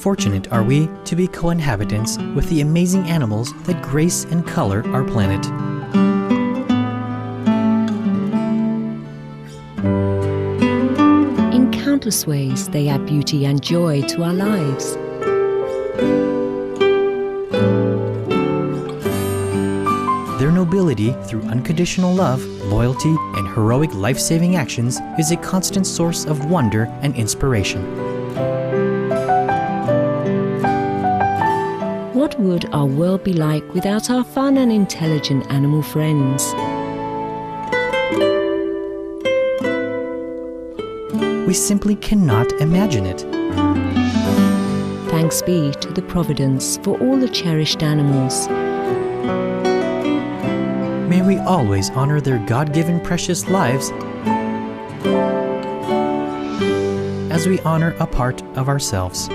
fortunate are we to be co-inhabitants with the amazing animals that grace and color our planet. In countless ways, they add beauty and joy to our lives. Their nobility through unconditional love, loyalty, and heroic life-saving actions is a constant source of wonder and inspiration. What would our world be like without our fun and intelligent animal friends? We simply cannot imagine it. Thanks be to the Providence for all the cherished animals. May we always honor their God-given precious lives as we honor a part of ourselves.